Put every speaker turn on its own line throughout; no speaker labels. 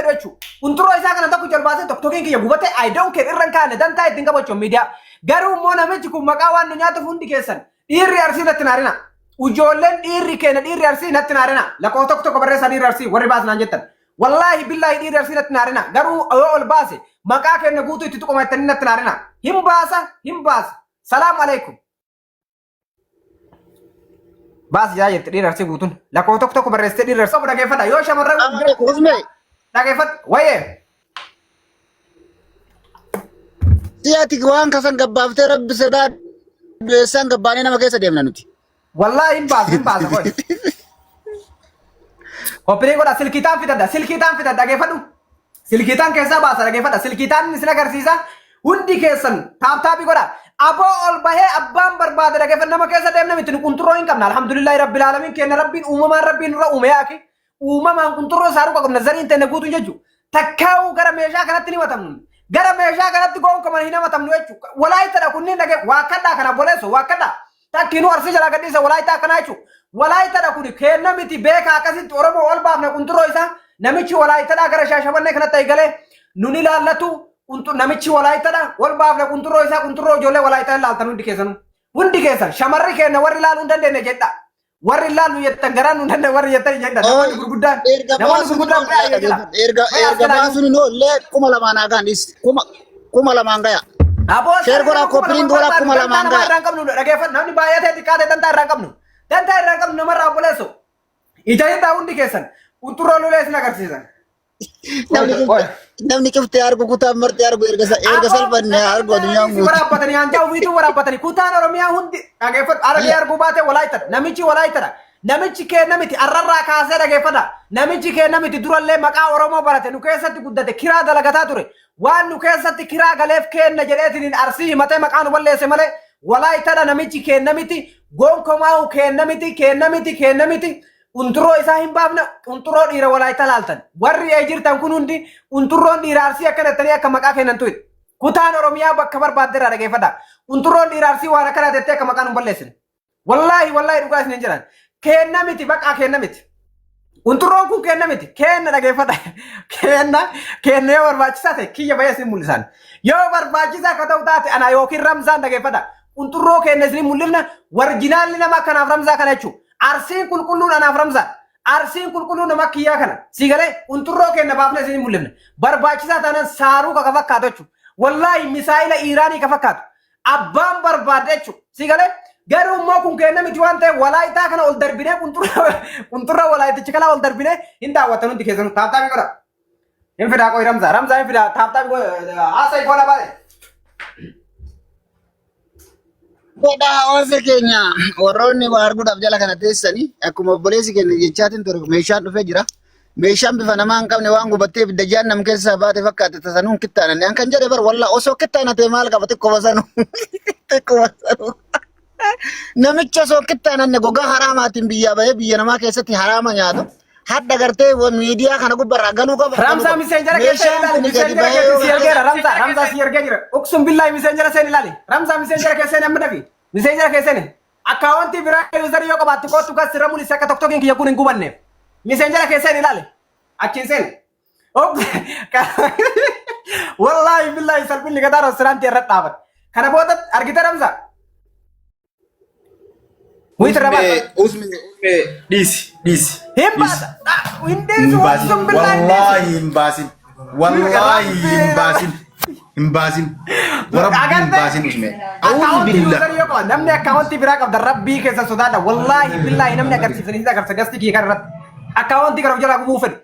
fedhu unturo isa kana tokko jalbaase tokkokin kiyya gubate I don't care irran kaane dantaa ittiin qabachu media garuu immoo namichi kun maqaa waan nyaata fundi keessan dhiirri arsii natti naarina ujoolleen dhiirri keenya dhiirri arsii natti naarina lakoo tokko barreessa dhiirri arsii warri baasnaan jettan wallahi billahi dhiirri arsii natti naarina garuu yoo ol baase maqaa keenya guutuu itti tuqomattanii natti naarina hin baasa salaam alaikum Bas ya yet dir arsi gutun la ko tok barreste dir arsi da gefada yo shamarra da gefat waye
Siati gwan kasan gabbafte rabb sada san gabbane nama kessa demna nuti
wallahi in bas ko opere ko da silkitan fita da gefadu silkitan kessa basa da gefada silkitan nisla garsisa hundi kessan tap goda abo ol bahe abban barbada daga fenna makesa demna mitin kunturo in kamna alhamdulillah rabbil alamin ken rabbin umma rabbin ra umyaki umma kunturo saru ko nazari inte negutu jeju takau gara meja kanatti ni matam gara meja kanatti gon ko man hina matam no echu walaita da kunni daga wakada kana boleso wakada takinu arsi jala gadisa walaita kana echu walaita da kuni kenna miti beka akasit oromo ol baafna kunturo isa namichi walaita da gara shashabanne kanatti gale nuni lallatu untuk namichi walaita da wal baafna kunturo isa kunturo jolle walaita laaltanu hundi kesan shamarri kenna warri laalu dandene jedda warri laalu yetta garanu dande warri yetta jedda namani gurguddan
erga baasuni no le kuma lamana gandis kuma lamanga ya
abo
sher gora ko prin gora kuma lamanga
rangam nu dagefat namni bayate dikade danta rangam nu marra boleso ijayta hundi kesan kunturo lules nagarsisan namni kifte argo kuta marte argo erga salbanne argo dunya ngu warapatani anja witu warapatani kuta oromia hundi agefat argi argo bate walaita namichi ke namiti arrarra kaase dagefada namichi ke namiti duralle maqa oromo barate nu keessatti guddate kira dalagata ture waan nu keessatti kira galef kenna jedhetin arsi mate maqa nu balleese male walaita namichi ke namiti gonko mau ke namiti unturo isa hin baafna unturo dhiira walaita laaltan warri ay jirtan kun hundi unturoon dhiira arsii akkana tani akka maqaa kennan tuit kutaan oromiyaa bakka barbaaddeera dhageeffadha unturoon dhiira arsii waan akkana tettee akka maqaan balleessin wallahi dhugaa isin jiran kenna miti bakka kenna miti unturoon kun kenna miti kenna dhageeffadha kenna yoo barbaachisaa ta'e kiyya bayya isin mul'isan yoo barbaachisaa akka ta'u taate ana yookiin ramzaan dhageeffadha unturoo kenna isin mul'ifna warjinaalli nama akkanaaf ramzaa kana jechuudha Arsin kulkulun anaaf ramza arsin kulkulun nama kiyya kana sigale unturro kenna baafne sin mullemne barbaachisa tanan saaru ka fakkaatu wallahi misaila irani ka fakkaatu abban barbaadechu sigale garu mo kun kenna miti wante walaita kana ol darbine unturro walaita chikala ol darbine inda watanu dikesan taata mi kora infida ko ramza infida taata mi ko asai ko na bare
Boda ofe Kenya waronni wargudaf jala kana teessani akkuma obboleessi keenya jechaatiin ture meeshaan dhufee jira meeshaan bifa namaa hin qabne waan gubattee ibidda jahannam keessa baate fakkaate tasanuun kittaananne an kan jedhe bar walla osoo kittaanate maal qaba xiqqoo basanu namicha osoo kittaananne gogaa haraamaatiin biyyaa bahee biyya namaa keessatti haraama nyaatu hadda gartee miidiyaa kana gubbarraa galuu qaba
ramza miseenjara keessa ramza si erga jira uksum billahi miseenjara seen ilaali ramza miseenjara keessa amma dafi miseenjara keessa akkaawwanti biraa user yoo qabaatti kootu gas ramuli sakka tokkokin kiyya kun hin gubanne miseenjara keessa ilaali achiin seen wallahi billahi salbinni gadaa restaurant irra dhaabat kana booda argite ramza
Usme dis.
Himbasa.
Wallahi imbasin. Imbasin usme.
Billah. Namni account bira qabda rabbi keessa sodaadha. Wallahi billahi namni agarsiisanii agarsa gasti kii kanarratti. Account kana ujala gubuu fedhu.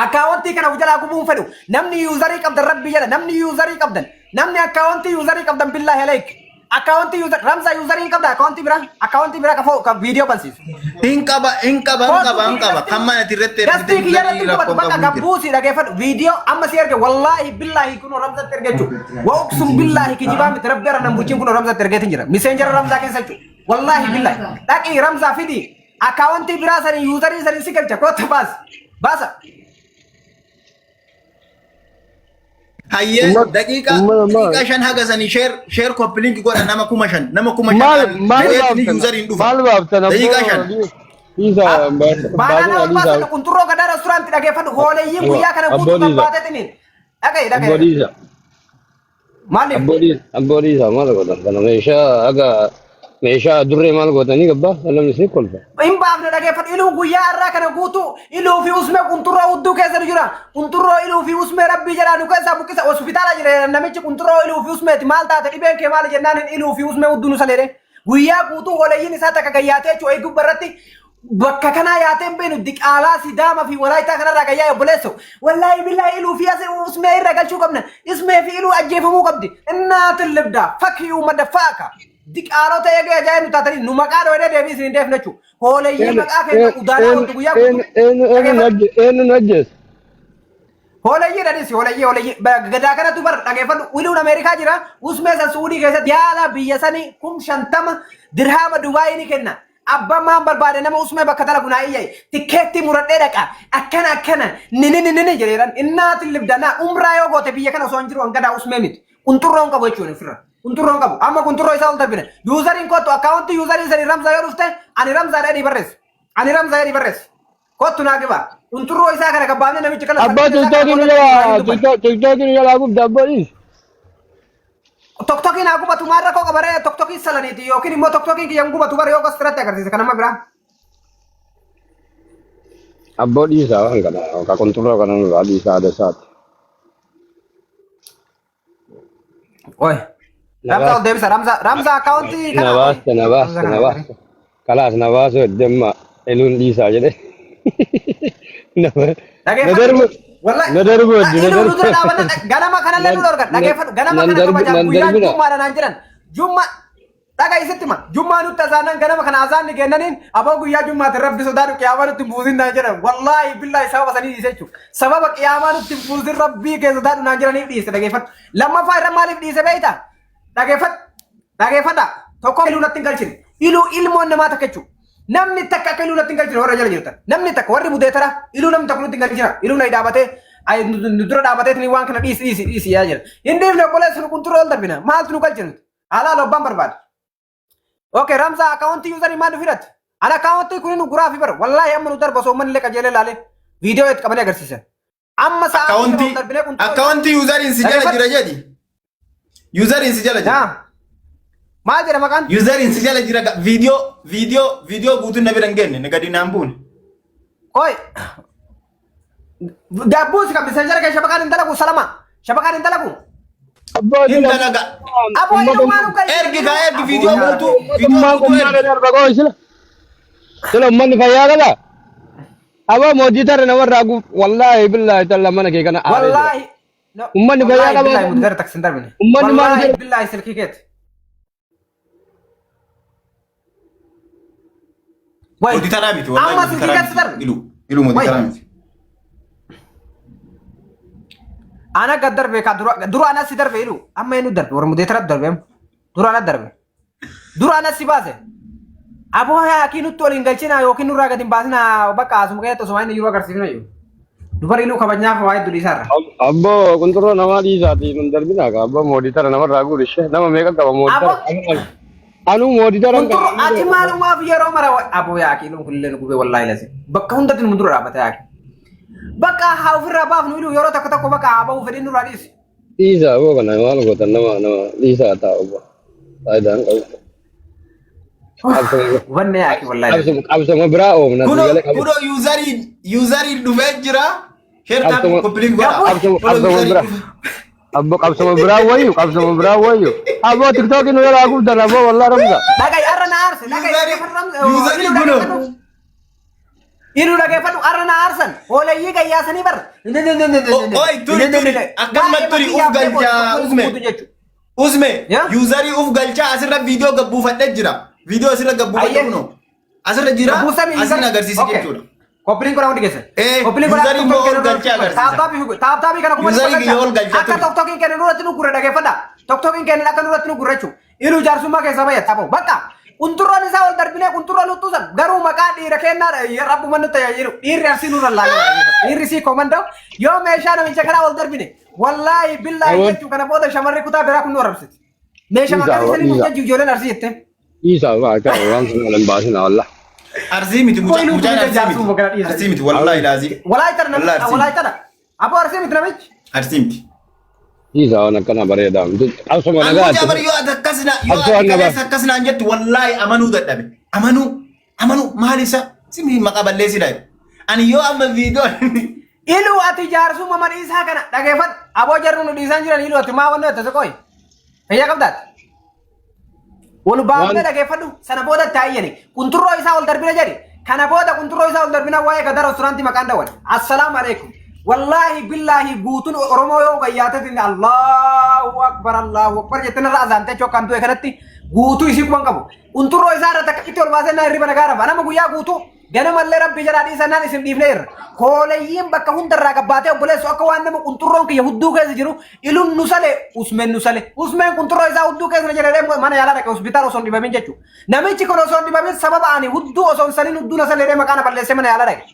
Account kana ujala gubuu fedhu. Namni userii qabda rabbi jala. Namni userii qabdan. Namni account userii qabdan billahi alayk. Account user Ramza userin qabda account bira ka video bansis
inqaba kamana tirrette
dasti kiyarati ko baka gabusi dhagefad video amma si erge wallahi billahi kuno Ramza tergechu wa uqsum billahi kijiba mit rabbera nam bucin kuno Ramza tergetin jira messenger Ramza ken sachu wallahi billahi daki Ramza fidi account bira sari userin sari sikal chakot basa
Hayya daqiiqa shan hagasani share copy link godha nama kuma shan
maal baabtan
daqiiqa shan
Isa
Baanaa ol baasan kunturroo gadaa resturaantii dhageeffadhu hooleeyyiin guyyaa kana guutuu gabbaateetiniin. Dhagaye.
Abboodiisa.
Maaliif?
Abboodiisa maal godhan kana meeshaa durree maal godhanii gabbaa namni si kolfa.
Hin baafne dhageeffadhu iluu guyyaa irraa kana guutuu iluu fi usmee kunturroo hudduu keessa jira. Kunturroo iluu fi usmee rabbii jedhaa nu keessa buqqisa hospitaala jira namichi kunturroo iluu fi usmeeti maal taate dhibeen kee maal jennaan iluu fi usmee hudduu nu saleere. Guyyaa guutuu hooleeyyiin isaa takka gayyaatee jechuudha eeguu barratti. Bakka kana yaateen beenu diqaalaa sidaama fi walaayitaa kanarraa gayyaa obboleessu. Wallaahi billaahi iluu fi usmee irra galchuu qabna. Ismee fi iluu ajjeefamuu qabdi. Innaatin libdaa fakkii uummata faaka. Diqaalota eegee ajaa'ib nu taatanii nu maqaa dhoodee deebii isin deefna jechuudha. Hooleeyyii maqaa keenya udaanaa wanti guyyaa guutuu.
Eenyu najjees.
Hooleeyyii dhadhiisi hooleeyyii gadaa kanatti bar dhageeffadhu iluun Ameerikaa jira. Usmee san Suudii keessatti yaala biyya sanii 50,000 dirhaama Dubaayii ni kenna. Abbaan maan barbaade nama usmee bakka dalagu naa iyyee tikkeetti muradhee dhaqa akkana nini jedheeran innaatiin libdanaa umraa yoo goote biyya kana osoo hin jiru hangadaa usmee miti kunturroon qabu jechuun ofirra kunturroon qabu amma kunturroo isaa ol darbine yuuzariin kottu akkaawunti yuuzarii sanii ramsaa yoo dhufte ani ramsaa dheedhii barreessi kottu naa giba kunturroo isaa kana gabbaafne namichi kana
Abbaa tiktookiin jalaa gubda abboodhiis.
Tokkokiin haa gubatu maal rakkoo qabaree tokkokiin salaniiti yookiin immoo tokkokiin kiyyan gubatu bara yoo qasirratti agarsiisa kanama biraa.
Abboodhiisaa waan kana ka kunturroo kana nurraa dhiisaa adasaati.
Oye. Ramza ol deebisa Ramza akkaawuntii
kana. Nabaasta. Kalaas nabaasu heddemma eluun dhiisaa jedhe. Nadarbu.
Ganama kanallee nu dorgan dhageeffadhu ganama kana kabajaan guyyaan jummaadha naan jedhan jumma dhaga isitti ma jummaa nutti asaanan ganama kana asaanni kennaniin aboo guyyaa jummaatti rabbi sodaadhu qiyaamaa nutti buusin naan jedhan wallaahi billaahi sababa sanii dhiise jechuudha sababa qiyaamaa nutti buusin rabbii kee sodaadhu naan jedhaniif dhiise dhageeffadhu lammaffaa irra maaliif dhiise beeyta dhageeffadha tokko iluu natti hin galchine iluu ilmoon namaa takka jechuudha. Namni takka akka iluu natti hin galchine warra jala jirtan namni takka warri budeetara iluu namni takka nutti hin galchina iluu na dhaabatee nu dura dhaabateetini waan kana dhiisi yaa jira hin dhiifne obboleessu nu kunturroo ol darbina maaltu nu galchinu alaala obbaan barbaade. Okay Ramza akkaawuntii yuuzarii maal dhufirratti ana akkaawuntii kun nu guraa fi bara wallaahi amma nu darba osoo manni illee qajeelee laalee viidiyoo itti qabanii agarsiisan. Amma sa'a
akkaawuntii yuuzariin si jala jira jedhi yuuzariin si jala jira.
Maal jedha maqaan?
Yuuzariin si jala jira viidiyoo guutuun na bira hin geenye gadi naan buune.
Koi Gabbuus kan bisa jara shabaqaan hin dalagu salama shabaqaan hin dalagu.
Hin dalaga.
Aboo iluu maanu kan
ergi viidiyoo guutuu
sila ummanni fayyaa qaba. Aboo mootii tara namarraa guuf wallaahi billaahi talla mana kee kana aaree jira. Ummanni fayyaa qaba. Ummanni maal
jira? Billaahi silkii keeti.
Mootii taraa miti
amma silkii keeti darbe.
Iluu mootii taraa miti.
Ana gad darbe ka dura ana si darbe ilu amma inu darbe war mudetara darbe dura ana darbe dura ana si base abo ya akinu tolin galchina yokin nurra gadin basina bakka asum kayto somayni yuro agarsiifna yo dubar ilu kabanya fawaid duli sarra
abbo kunturro nama dhiisaati mun darbina ka abbo moditara nama raagu rishe nama meeqa qaba moditara anu moditara
ati malu ma fi yero mara abo ya akinu kullen gube wallahi lasi bakka hundatin mudura rabata ya Bakka haufirra baafnu ilu yeroo tokko bakka haaba'u fedhin nurraa dhiisi.
Dhiisa aboo kana maal gootan nama dhiisa taa'u abbo. Faayidaan qabu.
Wanne yaaki wallahi.
Qabsoma biraa oomna.
Kuno yuuzarii dhufee jira. Sheertaan kompiiliin godha.
Qabsoma biraa. Abbo qabsoma biraa wayyu. Abbo tiktookiin nu jalaa guddan abbo wallahi ramza.
Dhaga'i arra na aarse.
Yuuzarii kuno.
Ilu dhageeffadhu arra na aarsan hooleyyii gayyaasanii bar.
Oi turi akkanuma turi uf galchaa Usme yuuzarii uf galchaa asirra viidiyoo gabbuufadhee jira. Viidiyoo asirra gabbuufadhee kuno. Asirra jira asin agarsiisi jechuudha.
Koppiliin kun hundi keessa.
Yuuzarii immoo ol galchaa agarsiisa.
Taaptaabii kana kuma
Yuuzarii biyya ol galchaa
akka tokkokiin kennan nurratti nu gurre dhageeffadha. Tokkokiin kennan akka nurratti nu gurre jechuudha. Ilu jaarsummaa keessa bayyata bakka. Kunturroon isaa ol darbinee kunturroon uttuusan garuu maqaa dhiira kennaa rabbuma nutti tajaajilu dhiirri arsii nurra laalee dhiirri sii komandoo yoo meeshaa namicha kanaa ol darbine wallaahi billaahi jechuu kana booda shamarri kutaa biraa kun nu arrabsiti meeshaa maqaa isanii kun jechuu ijoolleen arsii jette.
Isa waa akka waan sun wal baasina walla.
Arsimiti mucaan arsimiti wallahi laazim.
Walaayitara namichi walaayitara. Aboo arsimiti namichi.
Arsimiti.
Isa wana kana bareeda. Asuma nagaa.
Anu jabar yoo akkasina jettu wallahi amanuu dadhabe. Amanuu maalisa simi maqaballeesi dha. Ani yoo amma viidiyoo
ilu ati jaarsuma man isaa kana dhageeffadhu aboo jarru nu dhiisan jiran ilu ati maa wanni itti koyi fayyaa qabdaati wal baafne dhageeffadhu sana booda taayyani kunturroo isaa ol darbina jedhi kana booda kunturroo isaa ol darbina waa'ee gadara restaurantii maqaan dhawan assalaamu alaikum wallahi billahi guutun oromoo yoo gayyaatatin allahu akbar jettana irraa azaantee chokkaan du'e kanatti guutuu isii kuban qabu kunturroo isaa irra takka itti ol baasee naa hirriba nagaa rafa nama guyyaa guutuu ganamalle rabbi jala dhiisannaan isin dhiifneerra koolayyiin bakka hundarraa qabbaatee obboleessu akka waan nama qunxurroon kiyya hudduu keessa jiru iluun nusale usmeen qunxurroo isaa hudduu keessa jedhee mana yaalaa dhaqe hospitaala osoo hin dhibamin jechuudha namichi kun osoo hin dhibamin sababa ani hudduu osoo hin saniin hudduu nasalee maqaana balleessee mana yaalaa dhaqe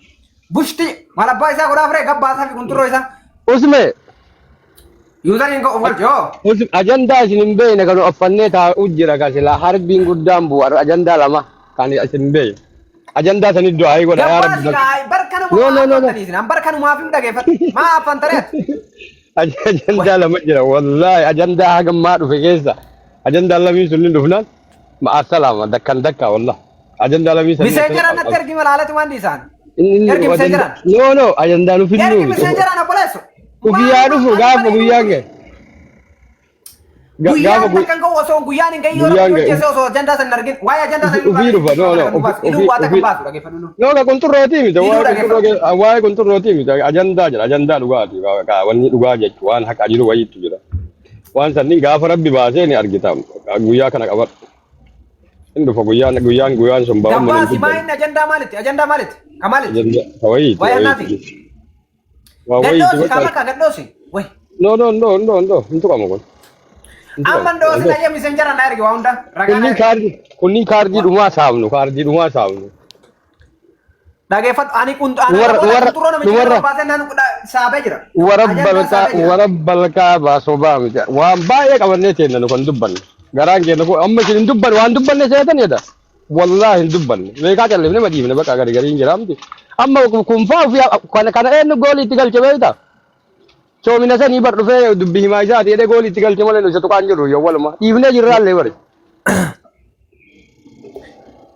bushti malabbaa isaa godhaa fure gabbaasaa fi qunxurroo isaa
Usme
yuuzariin of galchoo
ajandaa isin hin beekne kan uffannee taa'u jira kasila harbiin guddaan bu'u ajandaa lama kan isin beekne. Ajanda sani doa ayi goda ya rabbi.
Barkanu barkanu maafi dhageeffatu maa affantareet.
Ajanda lama jira wallahi ajanda hagam maa dhufe keessa. Ajanda lamii sunni dhufnaan ma assalama dakka wallahi. Ajanda lamii sunni.
Miseenjera natti ergi malaalati waan dhiisaan.
Ergi
miseenjera.
No ajanda nu finnu.
Ergi miseenjera na boleessu.
Guyyaa dhufu gaafa guyyaa ge.
Guyyaa kan kau osoo guyyaan hin gayyoo jechuun osoo ajandaa san argin waa'ee ajandaa san
ufii dhufa no ka kunturrooti miti waa'ee kunturrooti miti ajandaa jira ajandaa dhugaati wanni dhugaa jechuun waan haqa jiru wayiitu jira waan sanni gaafa rabbi baasee ni argita guyyaa kana qabadhu hin dhufa guyyaan sun baa'u
mana guddaa maa'in ajandaa maalitti kamaalitti
wayiiti
gadhoosi kaamaka gadhoosi way
no hin tuqamu kun
Amman dosi na yemi senjara na ergi waunda
kunni kaardi dhumaa saamnu
dhageeffadhu ani turona miidhagina baasee naan saabee jira
warabbalkaa baasoo baamite waan baay'ee qabannee teennanu kan dubbanne garaan keenya kun amma isin hin dubbanne waan dubbanne seetan jedha wallahi hin dubbanne meeqaa callifne madiifne bakka gariin jiraamti amma kunfaa ofii kana eenyu goolii itti galche beekta Coomina sanii bar dhufee dubbi himaa isaati jedhee goolii itti galche malee nuti tuqaan jiru yoo waluma dhiifnee jirraallee bari.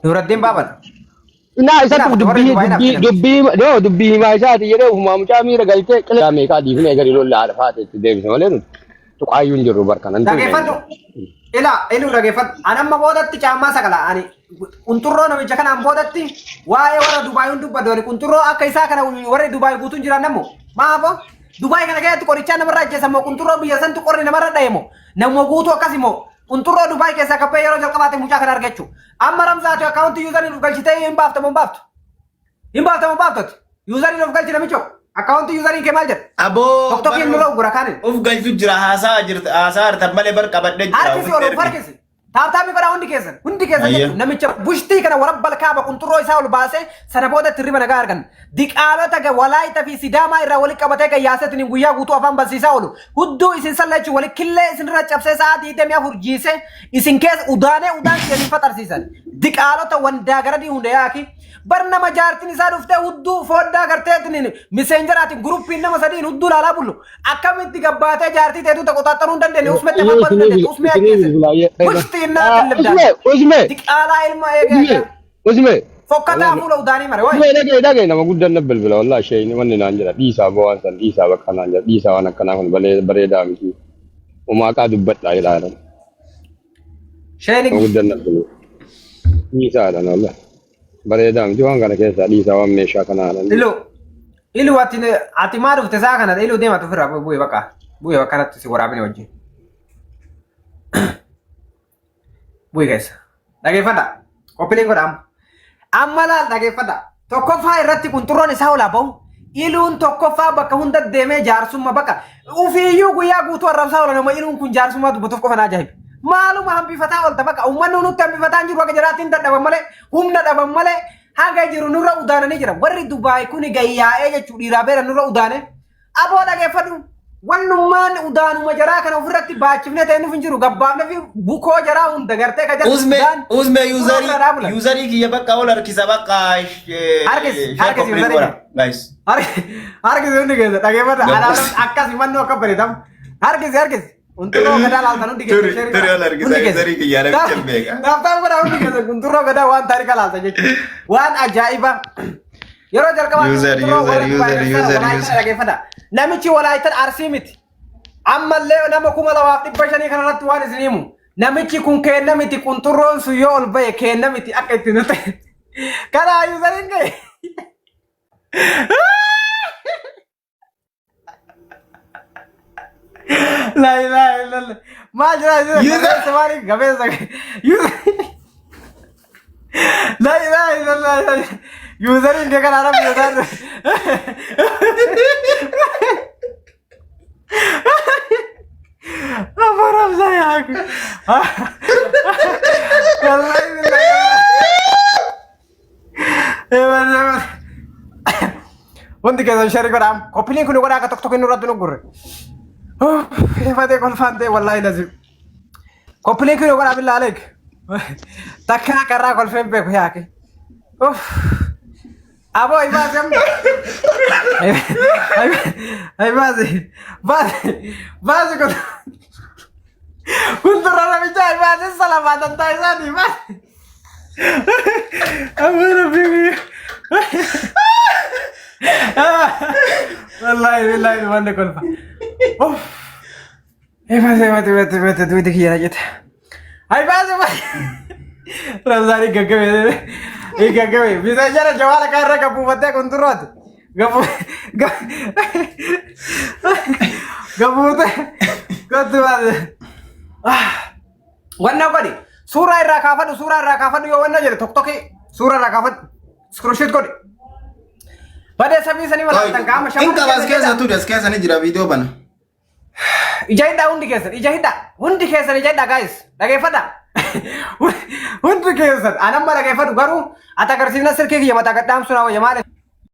Nuraddiin baabata.
Naa isatti dubbii himaa isaati jedhee ufumaa mucaa miira galchee qilaa meeqaa dhiifnee gadi lolla haadha faate itti deebise malee nuti tuqaayyuu hin jirru barkanan.
Dhageeffadhu. Iluu dhageeffadhu. Ani amma boodatti caammaa sagala ani qunxurroo namicha kanaan boodatti waa'ee warra Dubaayuun dubbatu qunxurroo akka isaa kana warri Dubaay guutuun jiran nammoo maafoo. Dubai kana keessatti qorichaa namarraa ajjeesan moo qunxurroo biyya santu qorri namarra dhaye moo nama guutuu akkasi moo qunxurroo Dubai keessaa kaphee yeroo jalqabaate mucaa kana argachuu amma ramsaatu akkaawuntii yuuzariin of galchitee hin baaftamu yuuzariin of galchi namichoo akkaawuntii yuuzariin kee maal jedha
aboo
tokkokiin nurra ugura kaanin
of galchu jira haasaa artan malee bar qabadhe jira
harkisi taaptaabii godhaa hundi keessan jechuun namicha bushtii kana warabbal kaaba qunxurroo isaa ol baasee sana boodatti riba nagaa argan diqaalota walaayita fi sidaamaa irraa walitti qabatee gayyaasetiin guyyaa guutuu afaan barsiisaa oolu hudduu isin sallachuu wali killee isin irra cabsee sa'a 24 jiise isin keessa udaan isin faxarsiisan diqaalota wandaa garadii hunda yaaki bar nama jaartiin isaa dhuftee hudduu fooddaa garteetiin miseenjaraatiin guruppiin nama sadiin hudduu laalaa bullu akkamitti gabbaatee jaartii teetu qotaattanuu hin dandeenye usmette mabbatu dandeenye usmee ajjeese
Usme.
Fokkataa fuula udaanii mare
wayi. Dhagee nama guddaan na bilbila wallahi sheeyni wanni naan jira dhiisaa bawaan san dhiisaa bakka naan jira dhiisaa waan akkanaa kun bareedaa miti. Umaaqaa dubbadhaa ilaalan.
Sheeyni
guddaan na bilbila. Dhiisaadhaan wallahi bareedaa miti waan kana keessaa dhiisaa waan meeshaa kanaa dhaan.
Ilu ati maa dhufte saa kana ilu deematu ofirraa bu'ee bakka natti si waraabine wajjin. Bu'ee keessa. Dhageeffadha. Qophiileen godhamu. Amma laal dhageeffadha. Tokkoffaa irratti qunxurroon isaa olaa bahu. Iluun tokkoffaa bakka hunda deemee jaarsummaa bakka. Ufiiyyuu guyyaa guutuu arrabsaa oolan amma iluun kun jaarsummaa dubbatuuf qofa naa ajaa'iba. Maaluma hambifataa oolta bakka uummanni nutti hambifataa hin jiru akka jiraatiin dadhaban malee humna dhaban malee hanga jiru nurra udaananii jira. Warri Dubaay kuni gayyaa'ee jechuu dhiiraa beera nurra udaane. Aboo dhageeffadhu. Wannummaan udaanuma jaraa kana ofirratti baachifne ta'e nuuf hin jiru gabbaafne fi bukoo jaraa hunda gartee ka jara
uzme yuzarii kiyya bakka ol harkisa bakka
harkis hundi keessa dhageeffata alaabaan akkas himannoo akka bareedamu harkis unturoo gadaa laaltan hundi keessa
turi ol harkisa yuzarii kiyya namicha beeka
naaftaan godhaa hundi keessa unturoo gadaa waan taarika laalta jechuudha waan ajaa'iba yeroo jalqabaa dhageeffata namichi walaaytan arsii miti ammallee nama 2500 kanarratti waan isin himu namichi kun kenna miti qunxurroon sun yoo ol bahe kenna miti akka itti nuti kana yuuzariin ga'e la ilaha illallah maal jira gabeessa la ilaha illallah yuuzariin ga'e kana arabni yotaan Aparam saya aku. Hebat. Undi kita share kodam. Kopilin kuno koda katok tokin nurat nugur. Hebat kolfante wallahi lazim. Kopilin kuno koda billah alaik. Takka karra kolfen be kuya ke. Abo ibasem. Base ko. Kuntura na bicha ibase salamatan tayo sa di ba? Amara bibi. Wallahi wande kolfa. Ibase tu dikiya jeta. Ay base. Razari gaggawe. Gaggawe. Bisa jara jawala karra kabuwate kunturot. Gabute. Gatuade. Wanna kodi. Surah irraa kaafadhu yoo wanna jedhe tokko suuraa irraa kaafadhu. Screenshot kodi. Badee sabii sanii walaatan qaama
shamarran. Inka bas keessa tu das keessa ni jira video bana.
Ija hidhaa hundi keessan ija hidhaa guys. Dhageeffadha. Hundi keessan anamma dhageeffadhu garuu ati agarsiifna sirkii kiyya mataa gadhaamsu naa wayya maali.